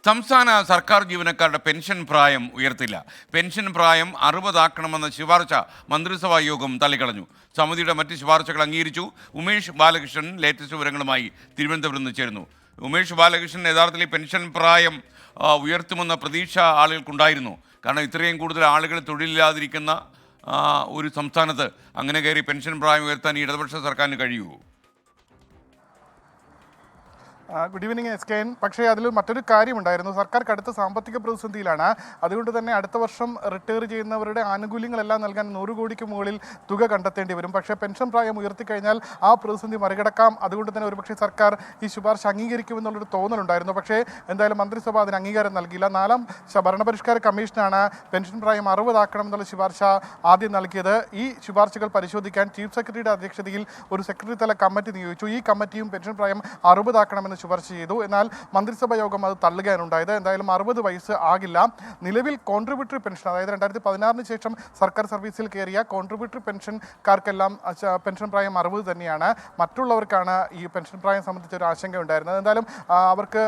സംസ്ഥാന സർക്കാർ ജീവനക്കാരുടെ പെൻഷൻ പ്രായം ഉയർത്തില്ല. പെൻഷൻ പ്രായം 60 ആക്കണമെന്ന ശുപാർശ മന്ത്രിസഭാ യോഗം തള്ളിക്കളഞ്ഞു. സമിതിയുടെ മറ്റ് ശുപാർശകൾ അംഗീകരിച്ചു. ഉമേഷ് ബാലകൃഷ്ണൻ ലേറ്റസ്റ്റ് വിവരങ്ങളുമായി തിരുവനന്തപുരത്ത് നിന്ന് ചേരുന്നു. ഉമേഷ് ബാലകൃഷ്ണൻ, യഥാർത്ഥത്തിൽ ഈ പെൻഷൻ പ്രായം ഉയർത്തുമെന്ന പ്രതീക്ഷ ആളുകൾക്കുണ്ടായിരുന്നു. കാരണം ഇത്രയും കൂടുതൽ ആളുകൾ തൊഴിലില്ലാതിരിക്കുന്ന ഒരു സംസ്ഥാനത്ത് അങ്ങനെ കയറി പെൻഷൻ പ്രായം ഉയർത്താൻ ഈ ഇടതുപക്ഷ സർക്കാരിന് കഴിയുമോ? Good evening SKN. പക്ഷേ അതിൽ മറ്റൊരു കാര്യമുണ്ടായിരുന്നു. സർക്കാർ കടുത്ത സാമ്പത്തിക പ്രതിസന്ധിയിലാണ്. അതുകൊണ്ട് തന്നെ അടുത്ത വർഷം റിട്ടയർ ചെയ്യുന്നവരുടെ ആനുകൂല്യങ്ങളെല്ലാം നൽകാൻ 100 കോടിക്ക് മുകളിൽ തുക കണ്ടെത്തേണ്ടി വരും. പക്ഷേ പെൻഷൻ പ്രായം ഉയർത്തിക്കഴിഞ്ഞാൽ ആ പ്രതിസന്ധി മറികടക്കാം. അതുകൊണ്ട് തന്നെ ഒരുപക്ഷെ സർക്കാർ ഈ ശുപാർശ അംഗീകരിക്കുമെന്നുള്ളൊരു തോന്നലുണ്ടായിരുന്നു. പക്ഷേ എന്തായാലും മന്ത്രിസഭ അതിന് അംഗീകാരം നൽകിയില്ല. 4ാം ഭരണപരിഷ്കാര കമ്മീഷനാണ് പെൻഷൻ പ്രായം 60 ആക്കണമെന്നുള്ള ശുപാർശ ആദ്യം നൽകിയത്. ഈ ശുപാർശകൾ പരിശോധിക്കാൻ ചീഫ് സെക്രട്ടറിയുടെ അധ്യക്ഷതയിൽ ഒരു സെക്രട്ടറി തല കമ്മിറ്റി നിയോഗിച്ചു. ഈ കമ്മിറ്റിയും പെൻഷൻ പ്രായം 60 ആക്കണമെന്ന് ശുപാർശ ചെയ്തു. എന്നാൽ മന്ത്രിസഭാ യോഗം അത് തള്ളുകയാണുണ്ടായത്. എന്തായാലും 60 വയസ്സ് ആകില്ല. നിലവിൽ കോൺട്രിബ്യൂട്ടറി പെൻഷൻ, അതായത് 2016 ശേഷം സർക്കാർ സർവീസിൽ കയറിയ കോൺട്രിബ്യൂട്ടറി പെൻഷൻകാർക്കെല്ലാം പെൻഷൻ പ്രായം 60 തന്നെയാണ്. മറ്റുള്ളവർക്കാണ് ഈ പെൻഷൻ പ്രായം സംബന്ധിച്ച ഒരു ആശങ്ക ഉണ്ടായിരുന്നത്. എന്തായാലും അവർക്ക്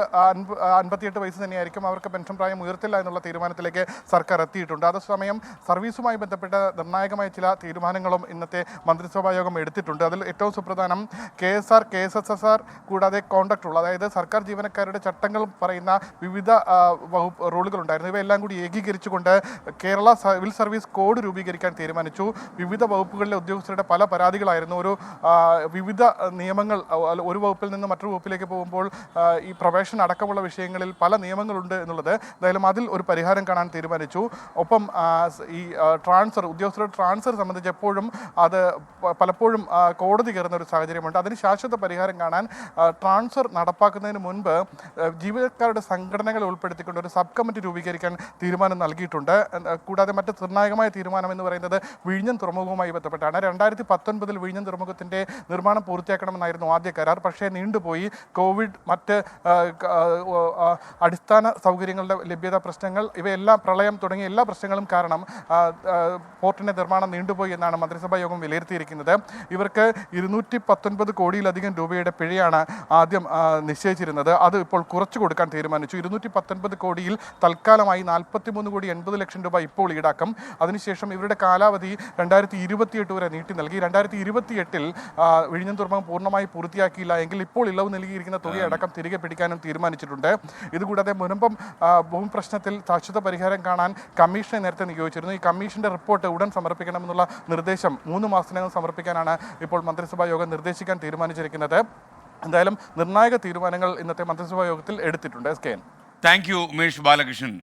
58 വയസ്സ് തന്നെയായിരിക്കും. അവർക്ക് പെൻഷൻ പ്രായം ഉയർത്തില്ല എന്നുള്ള തീരുമാനത്തിലേക്ക് സർക്കാർ എത്തിയിട്ടുണ്ട്. അതേസമയം സർവീസുമായി ബന്ധപ്പെട്ട നിർണായകമായ ചില തീരുമാനങ്ങളും ഇന്നത്തെ മന്ത്രിസഭാ യോഗം എടുത്തിട്ടുണ്ട്. അതിൽ ഏറ്റവും സുപ്രധാനം KSR, KSSR കൂടാതെ കോൺട്രാക്ട്, അതായത് സർക്കാർ ജീവനക്കാരുടെ ചട്ടങ്ങൾ പറയുന്ന വിവിധ വകുപ്പ് റൂളുകളുണ്ടായിരുന്നു. ഇവയെല്ലാം കൂടി ഏകീകരിച്ചുകൊണ്ട് കേരള സിവിൽ സർവീസ് കോഡ് രൂപീകരിക്കാൻ തീരുമാനിച്ചു. വിവിധ വകുപ്പുകളിലെ ഉദ്യോഗസ്ഥരുടെ പല പരാതികളായിരുന്നു. വിവിധ നിയമങ്ങൾ ഒരു വകുപ്പിൽ നിന്ന് മറ്റൊരു വകുപ്പിലേക്ക് പോകുമ്പോൾ ഈ പ്രൊബേഷൻ അടക്കമുള്ള വിഷയങ്ങളിൽ പല നിയമങ്ങളുണ്ട് എന്നുള്ളത്. എന്തായാലും അതിൽ ഒരു പരിഹാരം കാണാൻ തീരുമാനിച്ചു. ഒപ്പം ഈ ഉദ്യോഗസ്ഥരുടെ ട്രാൻസ്ഫർ സംബന്ധിച്ച് എപ്പോഴും അത് പലപ്പോഴും കോടതി കയറുന്ന ഒരു സാഹചര്യമുണ്ട്. അതിന് ശാശ്വത പരിഹാരം കാണാൻ ട്രാൻസ്ഫർ നടപ്പാക്കുന്നതിന് മുൻപ് ജീവനക്കാരുടെ സംഘടനകളെ ഉൾപ്പെടുത്തിക്കൊണ്ട് ഒരു സബ് കമ്മിറ്റി രൂപീകരിക്കാൻ തീരുമാനം നൽകിയിട്ടുണ്ട്. കൂടാതെ മറ്റ് നിർണായകമായ തീരുമാനം എന്ന് പറയുന്നത് വിഴിഞ്ഞം തുറമുഖവുമായി ബന്ധപ്പെട്ടാണ്. 2019 വിഴിഞ്ഞം തുറമുഖത്തിൻ്റെ നിർമ്മാണം പൂർത്തിയാക്കണമെന്നായിരുന്നു ആദ്യ കരാർ. പക്ഷേ നീണ്ടുപോയി. കോവിഡ്, മറ്റ് അടിസ്ഥാന സൗകര്യങ്ങളുടെ ലഭ്യത പ്രശ്നങ്ങൾ, ഇവയെല്ലാം പ്രളയം തുടങ്ങിയ എല്ലാ പ്രശ്നങ്ങളും കാരണം പോർട്ടിൻ്റെ നിർമ്മാണം നീണ്ടുപോയി എന്നാണ് മന്ത്രിസഭാ യോഗം വിലയിരുത്തിയിരിക്കുന്നത്. ഇവർക്ക് 219 കോടിയിലധികം രൂപയുടെ പിഴയാണ് ആദ്യം നിശ്ചയിച്ചിരുന്നത്. അത് ഇപ്പോൾ കുറച്ചു കൊടുക്കാൻ തീരുമാനിച്ചു. 219 കോടിയിൽ തൽക്കാലമായി 43 കോടി 80 ലക്ഷം രൂപ ഇപ്പോൾ ഈടാക്കും. അതിനുശേഷം ഇവരുടെ കാലാവധി 2028 വരെ നീട്ടി നൽകി. 2028 വിഴിഞ്ഞം തുറമുഖം പൂർണ്ണമായി പൂർത്തിയാക്കിയില്ല എങ്കിൽ ഇപ്പോൾ ഇളവ് നൽകിയിരിക്കുന്ന തുകയടക്കം തിരികെ പിടിക്കാനും തീരുമാനിച്ചിട്ടുണ്ട്. ഇതുകൂടാതെ മുനമ്പം ഭൂമി പ്രശ്നത്തിൽ ശാശ്വത പരിഹാരം കാണാൻ കമ്മീഷനെ നേരത്തെ നിയോഗിച്ചിരുന്നു. ഈ കമ്മീഷന്റെ റിപ്പോർട്ട് ഉടൻ സമർപ്പിക്കണമെന്നുള്ള നിർദ്ദേശം 3 മാസത്തിനകം സമർപ്പിക്കാനാണ് ഇപ്പോൾ മന്ത്രിസഭാ യോഗം നിർദ്ദേശിക്കാൻ തീരുമാനിച്ചിരിക്കുന്നത്. എന്തായാലും നിർണായക തീരുമാനങ്ങൾ ഇന്നത്തെ മന്ത്രിസഭാ യോഗത്തിൽ എടുത്തിട്ടുണ്ട്. SKN. Thank you Umesh Balakrishnan.